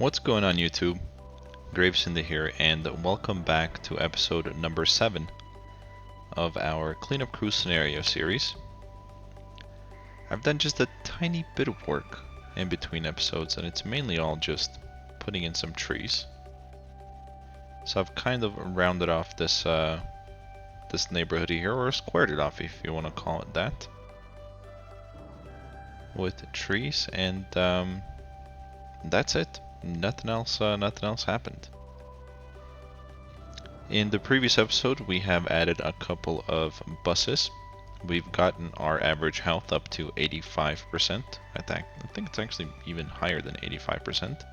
What's going on YouTube? GraveCinder here, and welcome back to episode number 7 of our Cleanup Crew scenario series. I've done just a tiny bit of work in between episodes, and it's mainly all just putting in some trees. So I've kind of rounded off this this neighborhood here, or squared it off if you want to call it that, with trees, and that's it. Nothing else happened. In the previous episode, we have added a couple of buses. We've gotten our average health up to 85%. I think it's actually even higher than 85%.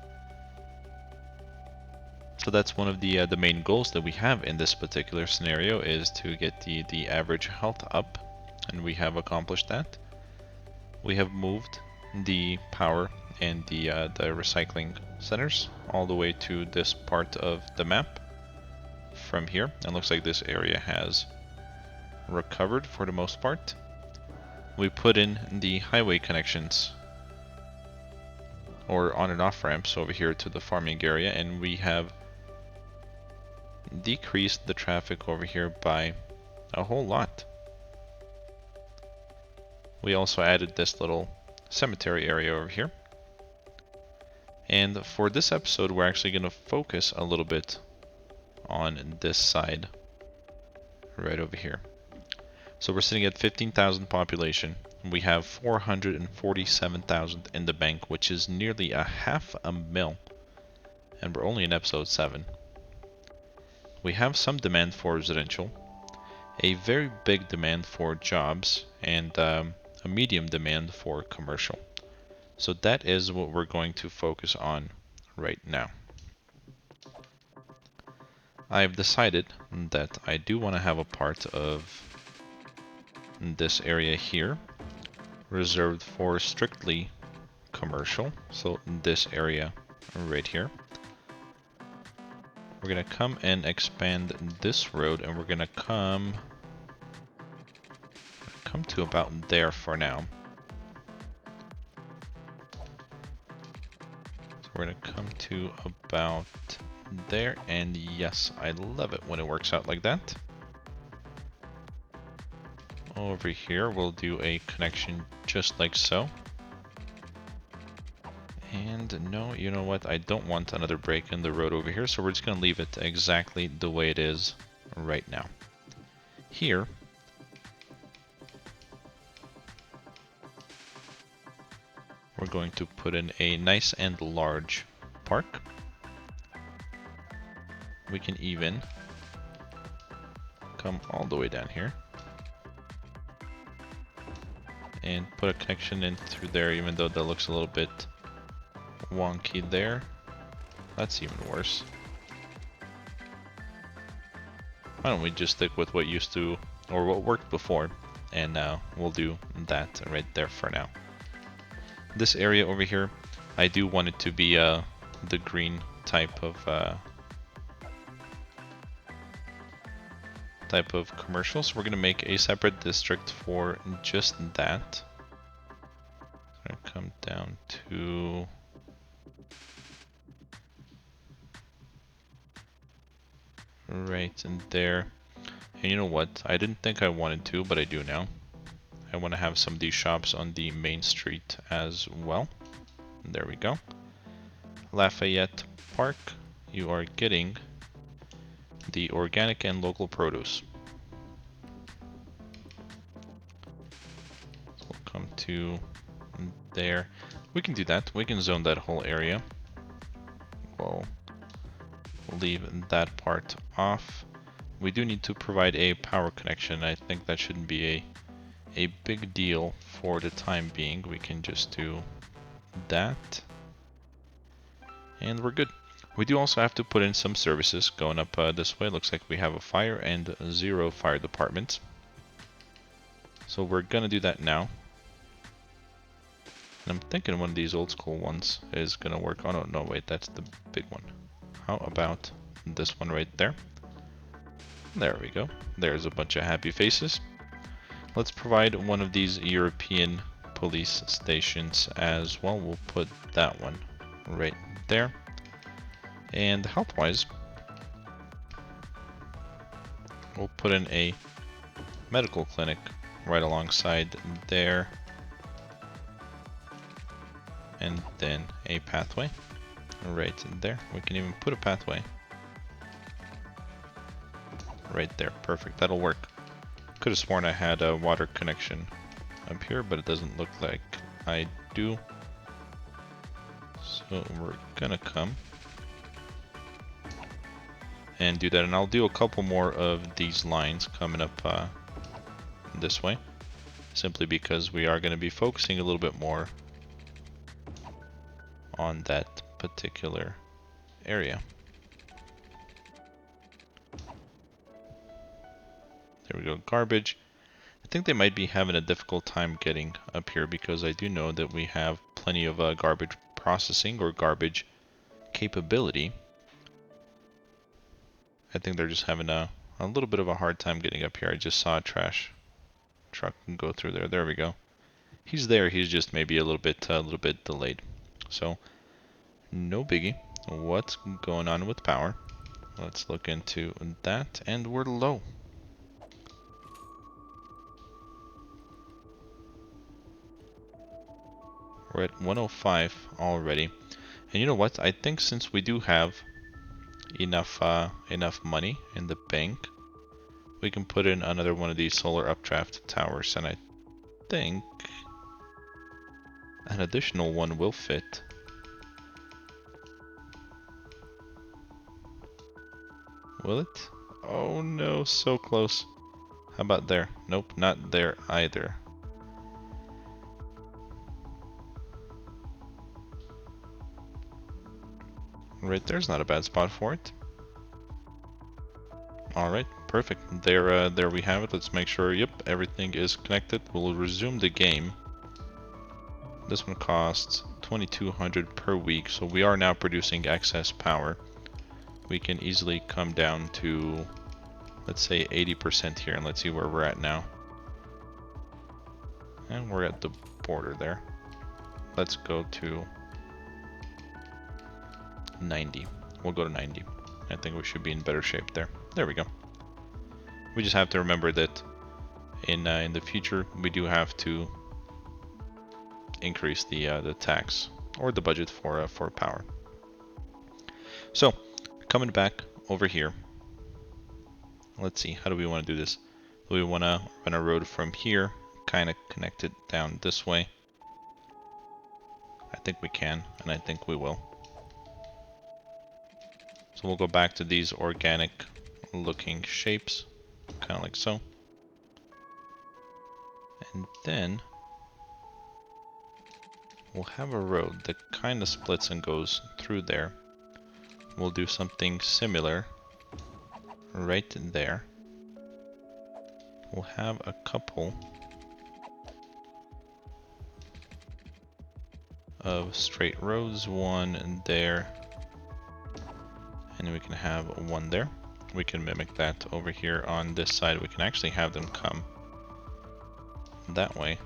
So that's one of the main goals that we have in this particular scenario, is to get the average health up, and we have accomplished that. We have moved the power and the recycling centers all the way to this part of the map. From here, it looks like this area has recovered for the most part. We put in the highway connections, or on and off ramps over here to the farming area, and we have decreased the traffic over here by a whole lot. We also added this little cemetery area over here. And for this episode, we're actually going to focus a little bit on this side right over here. So we're sitting at 15,000 population. We have 447,000 in the bank, which is nearly a half a mil, and we're only in episode 7. We have some demand for residential, a very big demand for jobs, and a medium demand for commercial. So that is what we're going to focus on right now. I've decided that I do want to have a part of this area here reserved for strictly commercial. So this area right here. We're going to come and expand this road, and we're going to come to about there for now. So we're going to come to about there, and yes, I love it when it works out like that. Over here, we'll do a connection just like so. And no, you know what? I don't want another break in the road over here, so we're just going to leave it exactly the way it is right now. Here, we're going to put in a nice and large park. We can even come all the way down here and put a connection in through there, even though that looks a little bit wonky there. That's even worse. Why don't we just stick with what used to, or what worked before, and we'll do that right there for now. This area over here, I do want it to be the green type of commercial, so we're going to make a separate district for just that. I'm going to come down to right in there. And you know what? I didn't think I wanted to, but I do now. I want to have some of these shops on the main street as well. There we go. Lafayette Park, you are getting the organic and local produce. So we'll come to there. We can do that. We can zone that whole area. We'll leave that part off. We do need to provide a power connection. I think that shouldn't be a big deal for the time being. We can just do that, and we're good. We do also have to put in some services going up this way. Looks like we have a fire and 0 fire departments. So we're gonna do that now. And I'm thinking one of these old school ones is gonna work. Oh no, wait, that's the big one. How about this one right there? There we go. There's a bunch of happy faces. Let's provide one of these European police stations as well. We'll put that one right there. And health-wise, we'll put in a medical clinic right alongside there. And then a pathway right there. We can even put a pathway right there. Perfect. That'll work. Could have sworn I had a water connection up here, but it doesn't look like I do. So we're gonna come and do that. And I'll do a couple more of these lines coming up this way, simply because we are going to be focusing a little bit more on that particular area. There we go, garbage. I think they might be having a difficult time getting up here because I do know that we have plenty of garbage processing or garbage capability. I think they're just having a little bit of a hard time getting up here. I just saw a trash truck go through there. There we go. He's there. He's just maybe a little bit delayed. So no biggie. What's going on with power? Let's look into that, and we're low. We're at 105 already. And you know what? I think since we do have enough money in the bank, we can put in another one of these solar updraft towers, and I think an additional one will fit. Will it? Oh no, so close. How about there? Nope, not there either. Right there's not a bad spot for it. Alright, perfect. There we have it. Let's make sure, yep, everything is connected. We'll resume the game. This one costs 2,200 per week, so we are now producing excess power. We can easily come down to, let's say, 80% here, and let's see where we're at now. And we're at the border there. Let's go to 90. We'll go to 90. I think we should be in better shape there. There we go. We just have to remember that in the future we do have to increase the tax or the budget for power. So coming back over here, let's see, how do we want to do this? Do we want to run a road from here, kind of connect it down this way? I think we can, and I think we will. So we'll go back to these organic looking shapes, kind of like so. And then we'll have a road that kind of splits and goes through there. We'll do something similar right there. We'll have a couple of straight roads, one there, and we can have one there. We can mimic that over here on this side. We can actually have them come that way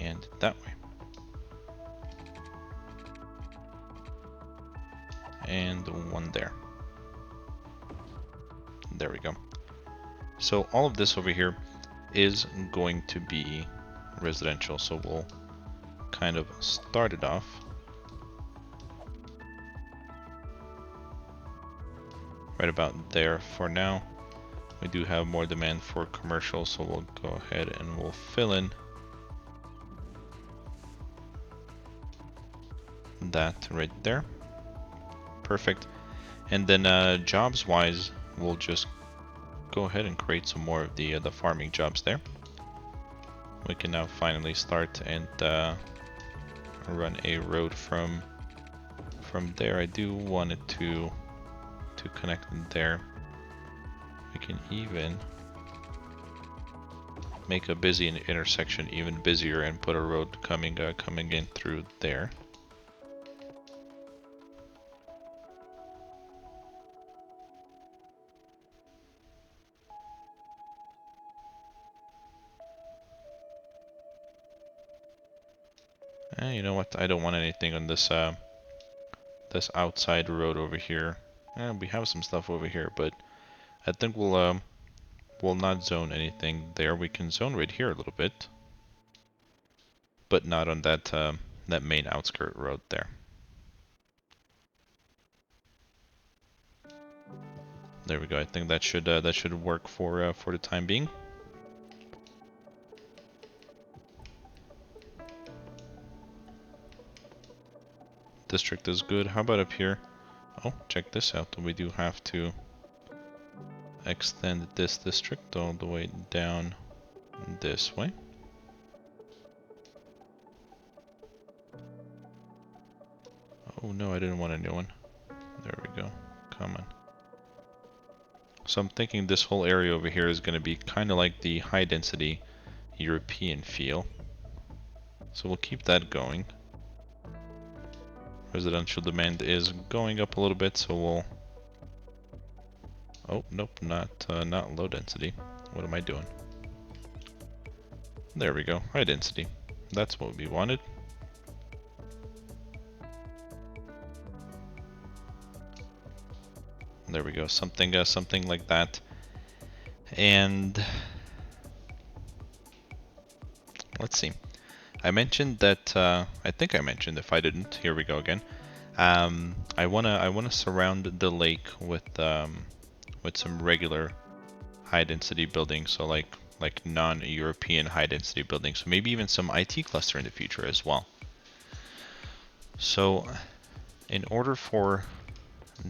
and that way. And one there. There we go. So all of this over here is going to be residential. So we'll kind of start it off right about there for now. We do have more demand for commercial, so we'll go ahead and we'll fill in that right there. Perfect. And then jobs wise, we'll just go ahead and create some more of the farming jobs there. We can now finally start and run a road from there. I do want it to connect there. We can even make a busy intersection even busier and put a road coming in through there. And you know what? I don't want anything on this this outside road over here. We have some stuff over here, but I think we'll not zone anything there. We can zone right here a little bit, but not on that main outskirt road there. There we go. I think that should work for the time being. District is good. How about up here? Oh, check this out. We do have to extend this district all the way down this way. Oh no, I didn't want a new one. There we go. Come on. So I'm thinking this whole area over here is going to be kind of like the high density European feel. So we'll keep that going. Residential demand is going up a little bit, so we'll... Oh, nope, not low density. What am I doing? There we go, high density. That's what we wanted. There we go, something like that. And let's see. I mentioned that I think I mentioned, if I didn't, here we go again. I wanna surround the lake with some regular high density buildings, so like non-European high density buildings. So maybe even some IT cluster in the future as well. So in order for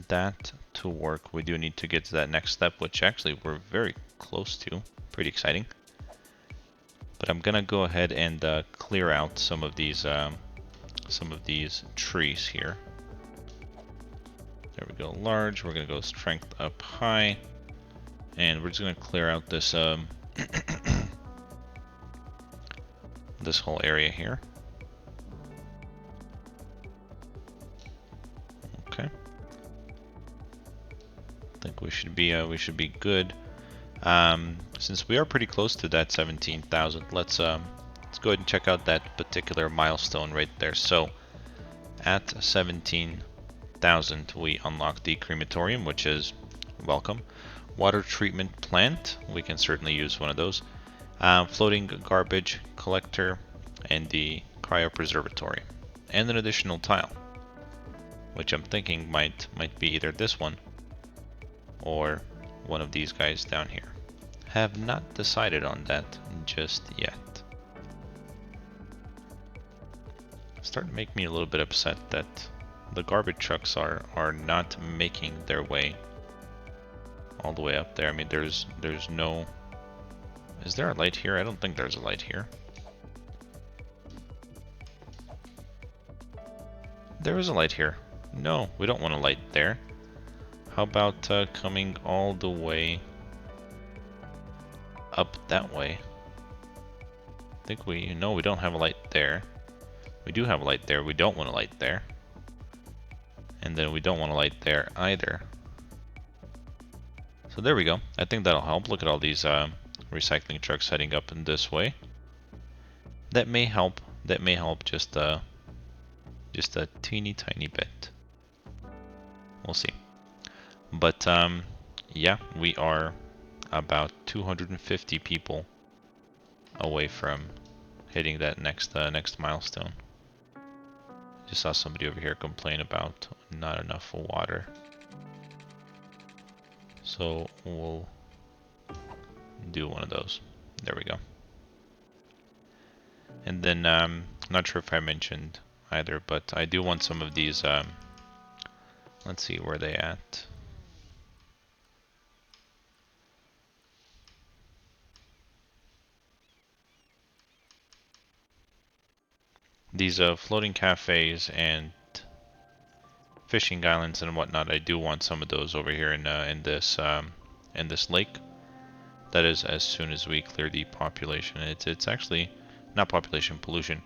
that to work, we do need to get to that next step, which actually we're very close to. Pretty exciting. But I'm gonna go ahead and clear out some of these trees here. There we go, large. We're gonna go strength up high, and we're just gonna clear out this this whole area here. Okay. I think we should be good. Since we are pretty close to that 17,000, let's go ahead and check out that particular milestone right there. So at 17,000, we unlock the crematorium, which is welcome. Water treatment plant, we can certainly use one of those. Floating garbage collector, and the cryopreservatory, and an additional tile, which I'm thinking might be either this one or one of these guys down here. Have not decided on that just yet. Starting to make me a little bit upset that the garbage trucks are not making their way all the way up there. I mean, there's no... Is there a light here? I don't think there's a light here. There is a light here. No, we don't want a light there. How about coming all the way up that way? I think we don't have a light there. We do have a light there. We don't want a light there. And then we don't want a light there either. So there we go. I think that'll help. Look at all these recycling trucks heading up in this way. That may help. That may help just a teeny tiny bit. We'll see. But yeah, we are about 250 people away from hitting that next milestone. Just saw somebody over here complain about not enough water. So we'll do one of those. There we go. And then not sure if I mentioned either, but I do want some of these. Let's see where they at. These floating cafes and fishing islands and whatnot. I do want some of those over here in this lake. That is as soon as we clear the population. It's actually not population, pollution.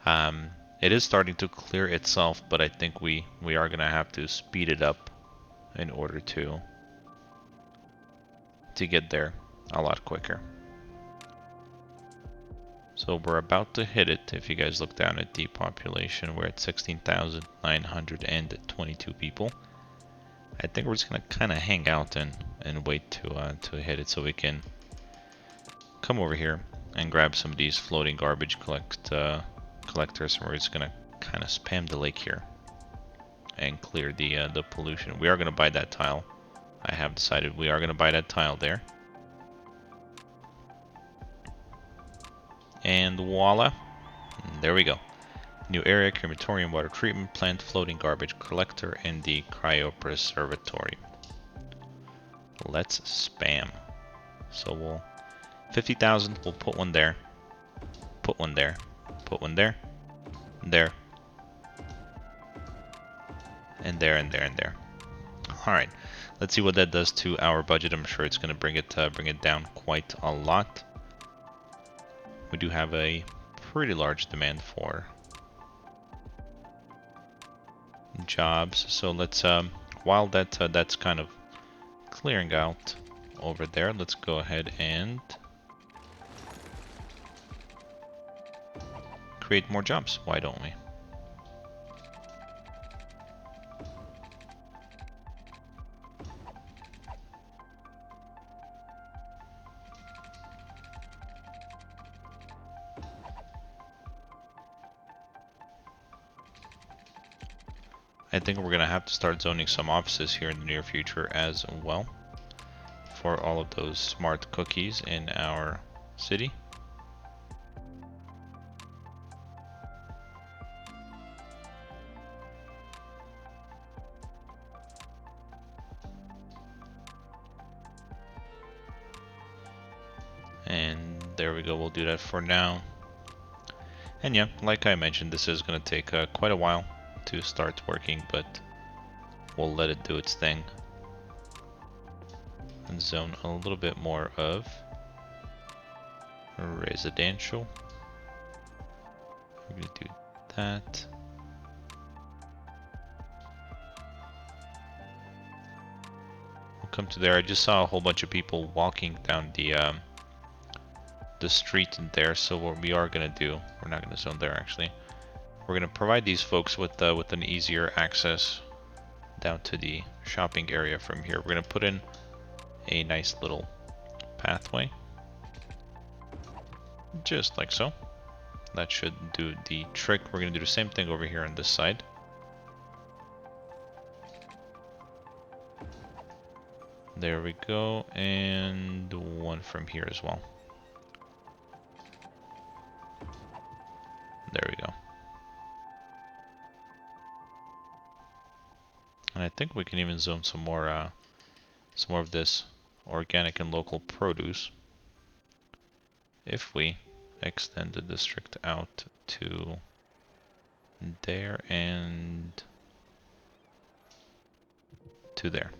It is starting to clear itself, but I think we are gonna have to speed it up in order to get there a lot quicker. So we're about to hit it. If you guys look down at the population, we're at 16,922 people. I think we're just gonna kind of hang out and wait to hit it, so we can come over here and grab some of these floating garbage collectors, and we're just gonna kind of spam the lake here and clear the pollution. We are gonna buy that tile. I have decided we are gonna buy that tile there. And voila, there we go. New area, crematorium, water treatment plant, floating garbage collector, and the cryopreservatory. Let's spam. So we'll 50,000. We'll put one there. Put one there. Put one there. There. And there and there and there. All right. Let's see what that does to our budget. I'm sure it's going to bring it down quite a lot. We do have a pretty large demand for jobs, so let's while that's kind of clearing out over there, let's go ahead and create more jobs. Why don't we? I think we're gonna have to start zoning some offices here in the near future as well for all of those smart cookies in our city. And there we go, we'll do that for now. And yeah, like I mentioned, this is gonna take quite a while to start working, but we'll let it do its thing and zone a little bit more of residential. We're gonna do that. We'll come to there. I just saw a whole bunch of people walking down the street there, so what we are gonna do, we're not gonna zone there actually. We're going to provide these folks with an easier access down to the shopping area from here. We're going to put in a nice little pathway, just like so. That should do the trick. We're going to do the same thing over here on this side. There we go, and one from here as well. There we go. And I think we can even zone some more of this organic and local produce if we extend the district out to there and to there.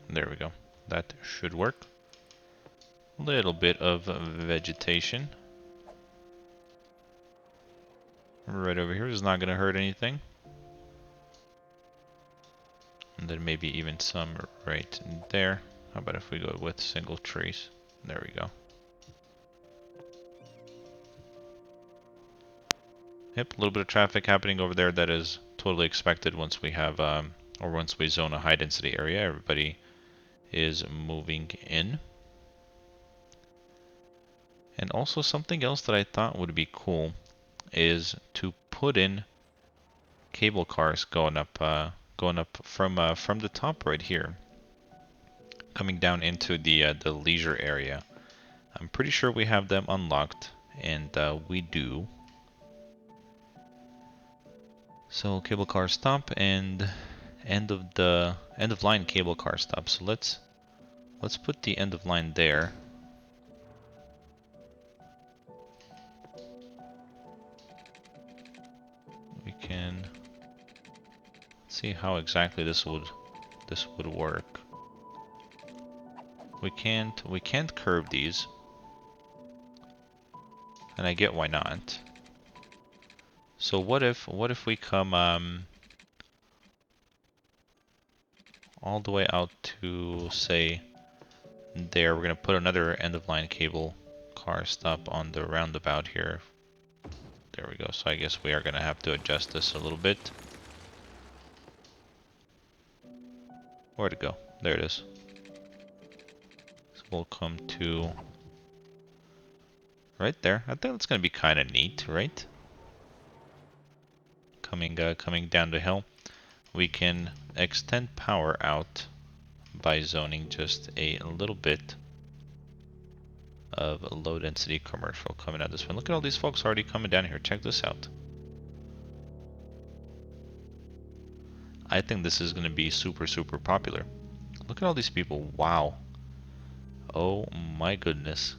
There we go. That should work. A little bit of vegetation right over here is not going to hurt anything. And then maybe even some right there. How about if we go with single trees? There we go. Yep, a little bit of traffic happening over there. That is totally expected once we have, or once we zone a high density area. Everybody is moving in. And also something else that I thought would be cool is to put in cable cars going up from the top right here, coming down into the leisure area. I'm pretty sure we have them unlocked, and we do. So cable car stop and end of line cable car stop. So let's put the end of line there. We can see how exactly this would work. We can't curve these, and I get why not. So what if we come all the way out to, say, there. We're gonna put another end of line cable car stop on the roundabout here. There we go. So I guess we are gonna have to adjust this a little bit. Where'd it go? There it is. So we'll come to right there. I think that's gonna be kind of neat, right? Coming down the hill. We can extend power out by zoning just a little bit of a low density commercial coming out this way. Look at all these folks already coming down here. Check this out. I think this is going to be super, super popular. Look at all these people. Wow. Oh my goodness.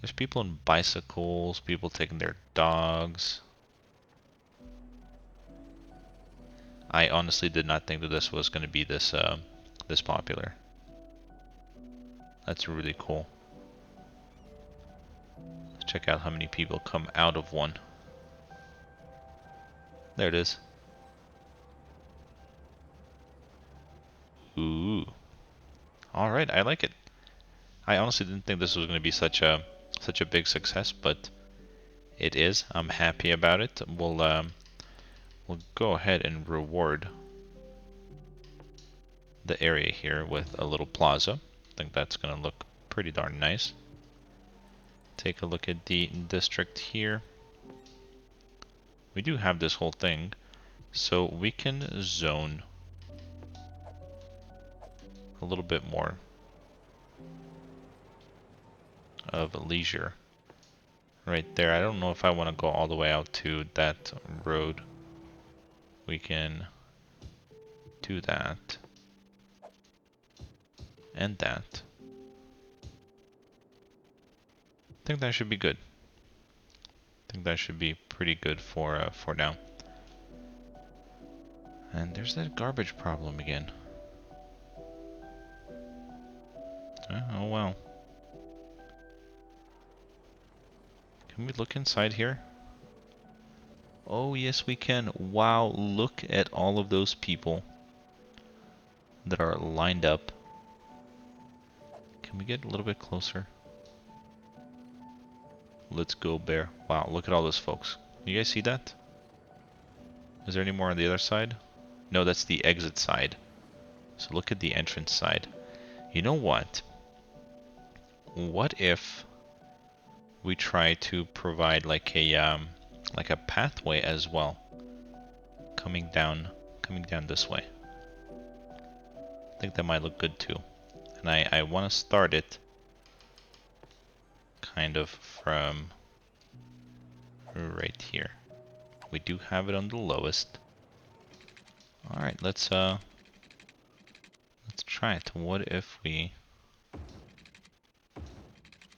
There's people on bicycles, people taking their dogs. I honestly did not think that this was going to be this this popular. That's really cool. Let's check out how many people come out of one. There it is. Ooh. Alright, I like it. I honestly didn't think this was going to be such a big success, but it is. I'm happy about it. We'll go ahead and reward the area here with a little plaza. I think that's going to look pretty darn nice. Take a look at the district here. We do have this whole thing, so we can zone a little bit more of leisure right there. I don't know if I want to go all the way out to that road. We can do that and that. I think that should be good. I think that should be pretty good for now. And there's that garbage problem again. Oh well. Can we look inside here? Oh yes we can. Wow, look at all of those people that are lined up. Can we get a little bit closer? Let's go, bear. Wow, look at all those folks. You guys see that? Is there any more on the other side? No, that's the exit side. So look at the entrance side. You know what? What if we try to provide like a pathway as well, coming down this way? I think that might look good too. And I want to start it kind of from right here. We do have it on the lowest. All right, let's try it. What if we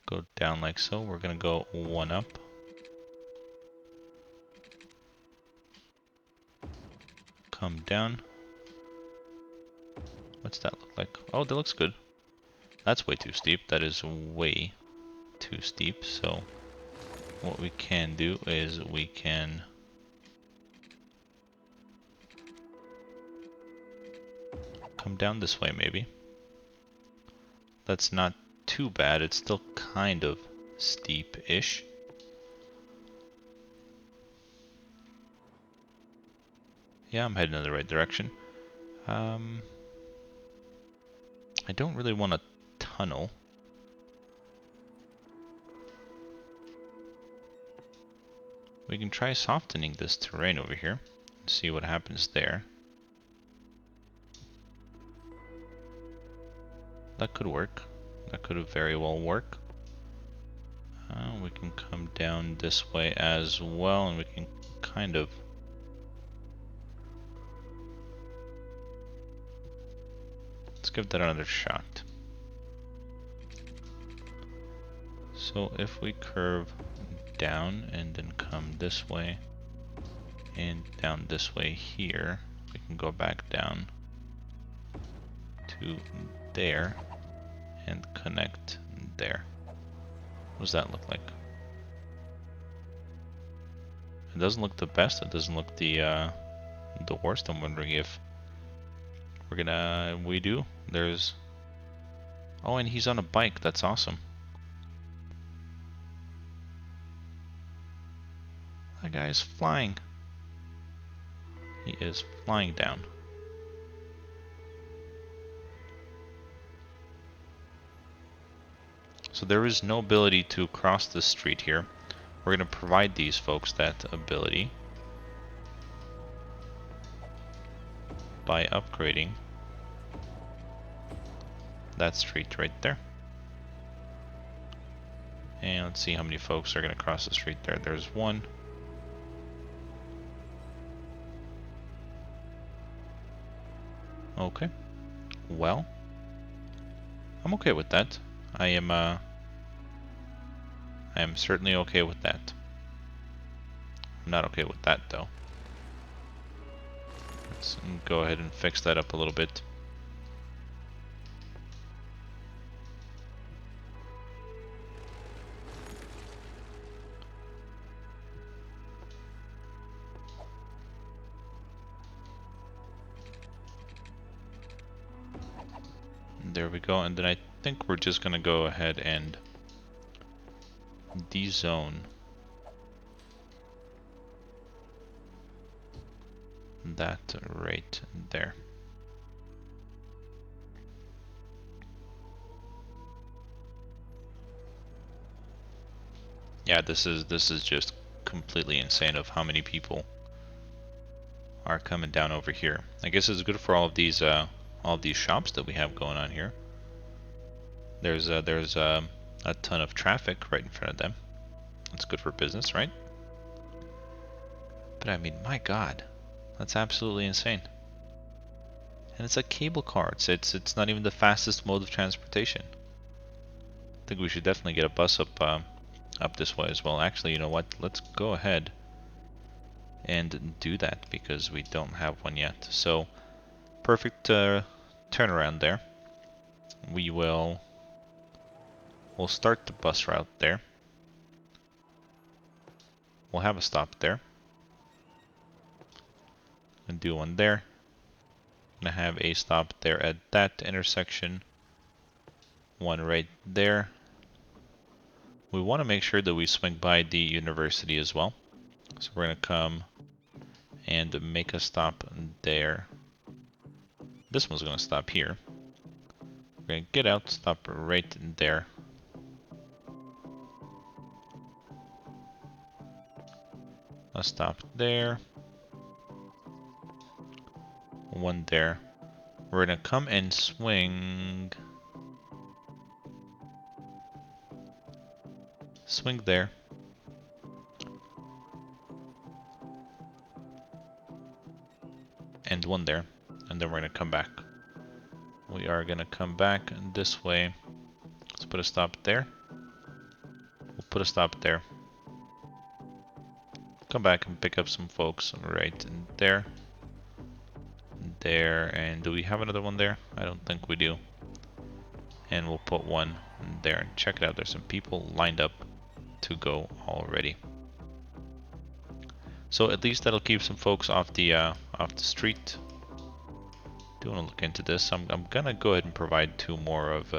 go down like so? We're gonna go one up. Come down. What's that look like? Oh, that looks good. That's way too steep. That is way too steep. So what we can do is we can come down this way maybe. That's not too bad. It's still kind of steep-ish. Yeah, I'm heading in the right direction. I don't really want a tunnel. We can try softening this terrain over here and see what happens there. That could work. That could very well work. We can come down this way as well, and we can kind of let's give that another shot. So if we curve down and then come this way and down this way here, we can go back down to there and connect there. What does that look like? It doesn't look the best. It doesn't look the worst. I'm wondering if we're gonna we do. There's Oh, and he's on a bike. That's awesome. That guy is flying. He is flying down. So there is no ability to cross the street here. We're going to provide these folks that ability by upgrading that street right there. And let's see how many folks are going to cross the street there. There's one. Okay. Well, I'm okay with that. I am certainly okay with that. I'm not okay with that though. Let's go ahead and fix that up a little bit. There we go, and then I think we're just gonna go ahead and dezone that right there. Yeah, this is just completely insane of how many people are coming down over here. I guess it's good for all of these shops that we have going on here. There's a ton of traffic right in front of them. That's good for business, right? But I mean, my God, that's absolutely insane. And it's a cable car. It's not even the fastest mode of transportation. I think we should definitely get a bus up this way as well. Actually, you know what? Let's go ahead and do that because we don't have one yet. So perfect turnaround there. We'll start the bus route there. We'll have a stop there. And do one there. Gonna have a stop there at that intersection. One right there. We want to make sure that we swing by the university as well. So we're gonna come and make a stop there. This one's gonna stop here. We're gonna get out, stop right there. A stop there. One there. We're gonna come and swing there. And one there. And then we're gonna come back. We are gonna come back this way. Let's put a stop there. We'll put a stop there. Come back and pick up some folks right there. There, and do we have another one there? I don't think we do. And we'll put one there and check it out. There's some people lined up to go already. So at least that'll keep some folks off the street. Do want to look into this. I'm gonna go ahead and provide 2 more of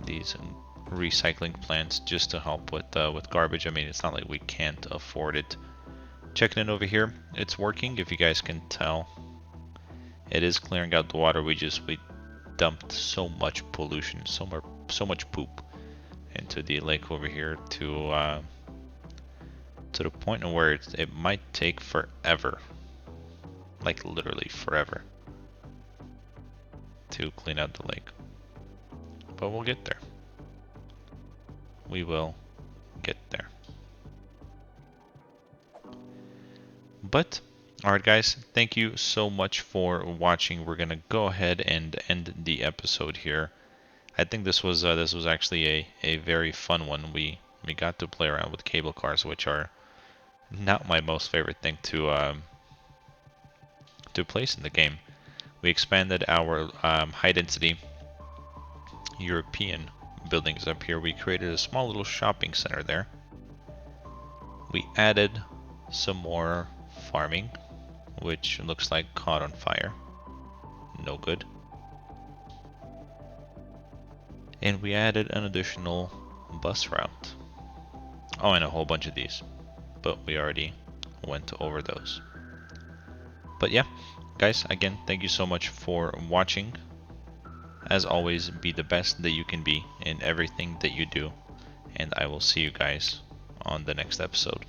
these recycling plants just to help with garbage. I mean, it's not like we can't afford it. Checking in over here, it's working. If you guys can tell, it is clearing out the water. We dumped so much pollution, so much poop into the lake over here to the point where it might take forever, like literally forever, to clean out the lake. But we'll get there. We will get there. But alright guys, thank you so much for watching. We're gonna go ahead and end the episode here. I think this was actually a very fun one. We got to play around with cable cars, which are not my most favorite thing to place in the game. We expanded our high density European buildings up here. We created a small little shopping center there. We added some more farming, which looks like caught on fire. No good. And we added an additional bus route. Oh, and a whole bunch of these, but we already went over those. But yeah, guys, again, thank you so much for watching. As always, be the best that you can be in everything that you do, and I will see you guys on the next episode.